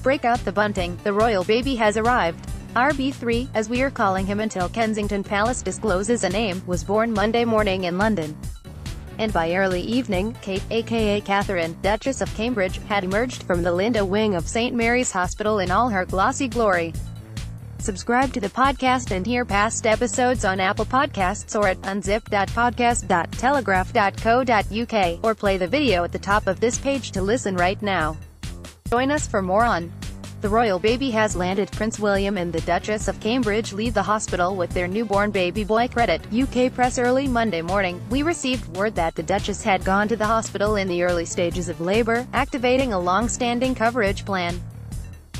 Break out the bunting, the royal baby has arrived. RB3, as we are calling him until Kensington Palace discloses a name, was born Monday morning in London. And by early evening, Kate, aka Catherine, Duchess of Cambridge, had emerged from the Linda wing of St. Mary's Hospital in all her glossy glory. Subscribe to the podcast and hear past episodes on Apple Podcasts or at unzipped.podcast.telegraph.co.uk, or play the video at the top of this page to listen right now. Join us for more on The Royal Baby has landed. Prince William and the Duchess of Cambridge leave the hospital with their newborn baby boy. Credit UK Press. Early Monday morning, we received word that the Duchess had gone to the hospital in the early stages of labor, activating a long-standing coverage plan.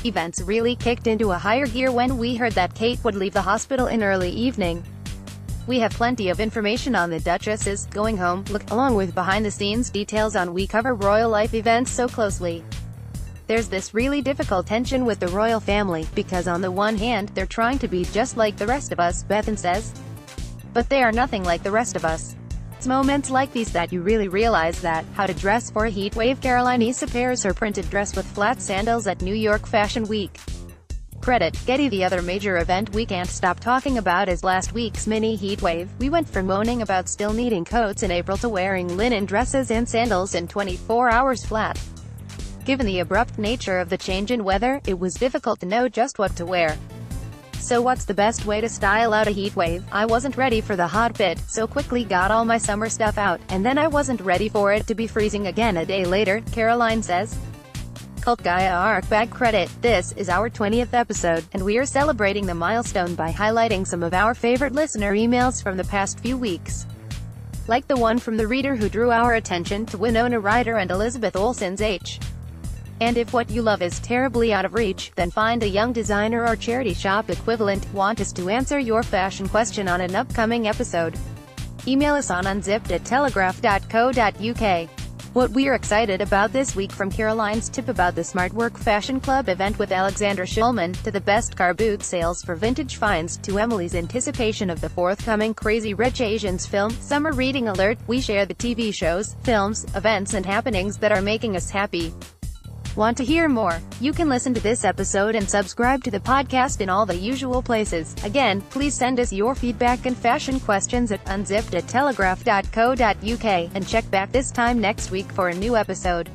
Events really kicked into a higher gear when we heard that Kate would leave the hospital in early evening. We have plenty of information on the Duchess's going home look, along with behind-the-scenes details on we cover royal life events so closely. There's this really difficult tension with the royal family, because on the one hand, they're trying to be just like the rest of us, Bethan says. But they are nothing like the rest of us. It's moments like these that you really realize that, how to dress for a heat wave. Caroline Issa pairs her printed dress with flat sandals at New York Fashion Week. Credit Getty. The other major event we can't stop talking about is last week's mini heat wave. We went from moaning about still needing coats in April to wearing linen dresses and sandals in 24 hours flat. Given the abrupt nature of the change in weather, it was difficult to know just what to wear. So what's the best way to style out a heat wave? I wasn't ready for the hot bit, so quickly got all my summer stuff out, and then I wasn't ready for it to be freezing again a day later, Caroline says. Cult Gaia Arc Bag. Credit. This is our 20th episode, and we are celebrating the milestone by highlighting some of our favorite listener emails from the past few weeks. Like the one from the reader who drew our attention to Winona Ryder and Elizabeth Olsen's H. And if what you love is terribly out of reach, then find a young designer or charity shop equivalent. Want us to answer your fashion question on an upcoming episode? Email us on unzipped@telegraph.co.uk. What we're excited about this week, from Caroline's tip about the Smart Work Fashion Club event with Alexander Schulman, to the best car boot sales for vintage finds, to Emily's anticipation of the forthcoming Crazy Rich Asians film. Summer reading alert. We share the TV shows, films, events and happenings that are making us happy. Want to hear more? You can listen to this episode and subscribe to the podcast in all the usual places. Again, please send us your feedback and fashion questions at unzipped@telegraph.co.uk, and check back this time next week for a new episode.